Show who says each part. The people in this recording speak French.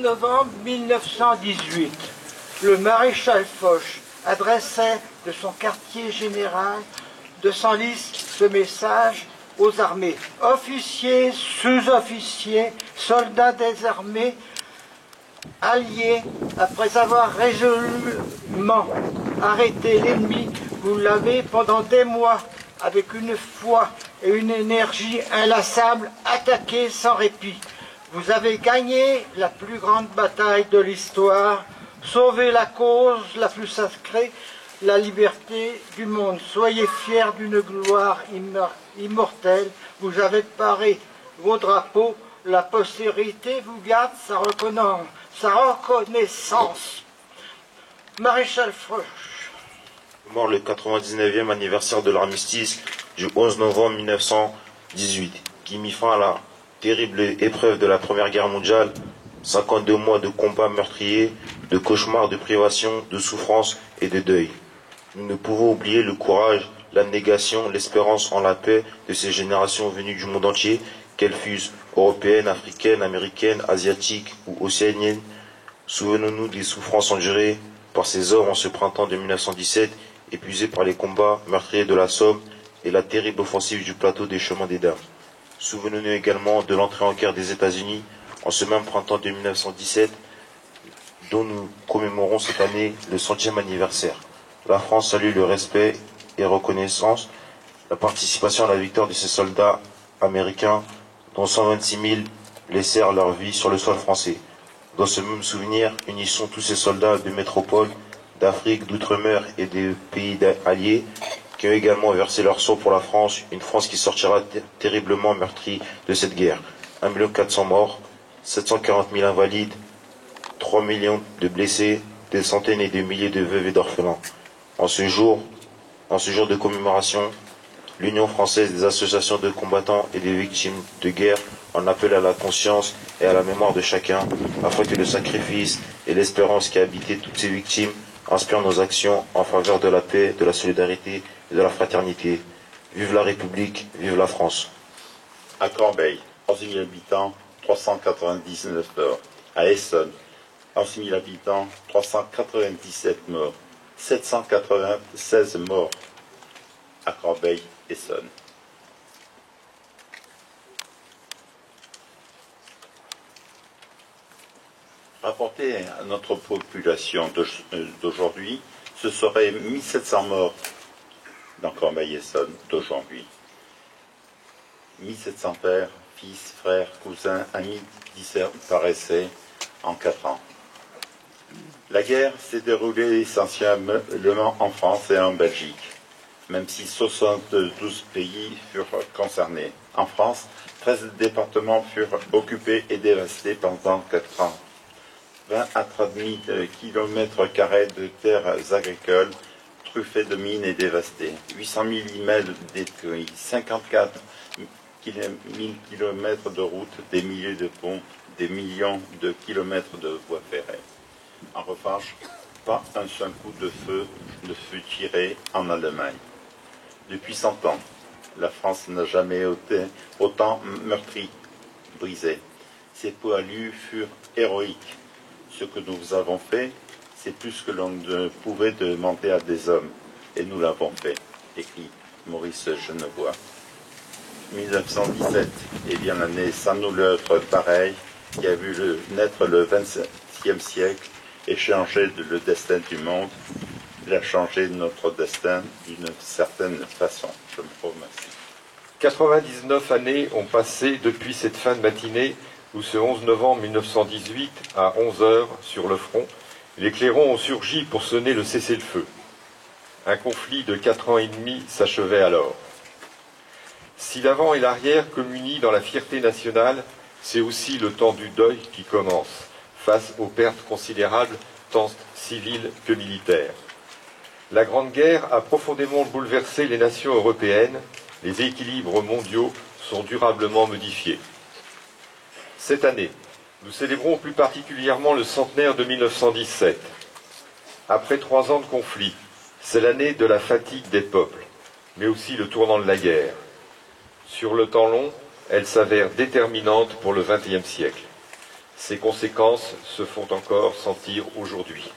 Speaker 1: novembre 1918, le maréchal Foch adressait de son quartier général de Senlis ce message aux armées. Officiers, sous-officiers, soldats des armées alliés, après avoir résolument arrêté l'ennemi, vous l'avez pendant des mois, avec une foi et une énergie inlassables, attaqué sans répit. Vous avez gagné la plus grande bataille de l'histoire, sauvé la cause la plus sacrée, la liberté du monde. Soyez fiers d'une gloire immortelle. Vous avez paré vos drapeaux. La postérité vous garde sa reconnaissance. Maréchal Foch.
Speaker 2: Mort le 99e anniversaire de l'armistice du 11 novembre 1918, qui mit fin à la terrible épreuve de la Première Guerre mondiale. 52 mois de combats meurtriers, de cauchemars, de privations, de souffrances et de deuil. Nous ne pouvons oublier le courage, l'abnégation, l'espérance en la paix de ces générations venues du monde entier, qu'elles fussent européennes, africaines, américaines, asiatiques ou océaniennes. Souvenons-nous des souffrances endurées par ces hommes en ce printemps de 1917, épuisés par les combats meurtriers de la Somme et la terrible offensive du plateau des Chemins des Dames. Souvenons-nous également de l'entrée en guerre des États-Unis en ce même printemps de 1917, dont nous commémorons cette année le 100e anniversaire. La France salue le respect et reconnaissance, la participation à la victoire de ces soldats américains, dont 126 000 laissèrent leur vie sur le sol français. Dans ce même souvenir, unissons tous ces soldats de métropole, d'Afrique, d'outre-mer et des pays alliés qui ont également versé leur sang pour la France, une France qui sortira terriblement meurtrie de cette guerre. 1 400 000 morts, 740 000 invalides, 3 millions de blessés, des centaines et des milliers de veuves et d'orphelins. En ce jour de commémoration, l'Union française des associations de combattants et des victimes de guerre en appelle à la conscience et à la mémoire de chacun, afin que le sacrifice et l'espérance qui habitaient toutes ces victimes inspirent nos actions en faveur de la paix, de la solidarité et de la fraternité. Vive la République, vive la France.
Speaker 3: À Corbeil, 11 000 habitants, 399 morts. À Essonne, 11 000 habitants, 397 morts. 796 morts. À Corbeil, Essonne. Rapporté à notre population d'aujourd'hui, ce serait 1700 morts dans Corbeil-Essonne d'aujourd'hui. 1700 pères, fils, frères, cousins, amis disparaissaient en 4 ans. La guerre s'est déroulée essentiellement en France et en Belgique, même si 72 pays furent concernés. En France, 13 départements furent occupés et dévastés pendant 4 ans. 20 à 30 000 km² de terres agricoles truffées de mines et dévastées. 800 000 immeubles détruits, 54 000 km de routes, des milliers de ponts, des millions de kilomètres de voies ferrées. En revanche, pas un seul coup de feu ne fut tiré en Allemagne. Depuis 100 ans, la France n'a jamais été autant meurtrie, brisée. Ses poilus furent héroïques. Ce que nous avons fait, c'est plus que l'on ne pouvait demander à des hommes. Et nous l'avons fait, écrit Maurice Genevoix. 1917 est bien l'année sans nul autre pareil qui a vu naître le XXe siècle et changer le destin du monde. Il a changé notre destin d'une certaine façon. Je me remercie.
Speaker 4: 99 années ont passé depuis cette fin de matinée où ce 11 novembre 1918, à 11 heures, sur le front, les clairons ont surgi pour sonner le cessez-le-feu. Un conflit de 4 ans et demi s'achevait alors. Si l'avant et l'arrière communient dans la fierté nationale, c'est aussi le temps du deuil qui commence, face aux pertes considérables, tant civiles que militaires. La Grande Guerre a profondément bouleversé les nations européennes, les équilibres mondiaux sont durablement modifiés. Cette année, nous célébrons plus particulièrement le centenaire de 1917. Après 3 ans de conflit, c'est l'année de la fatigue des peuples, mais aussi le tournant de la guerre. Sur le temps long, elle s'avère déterminante pour le XXe siècle. Ses conséquences se font encore sentir aujourd'hui.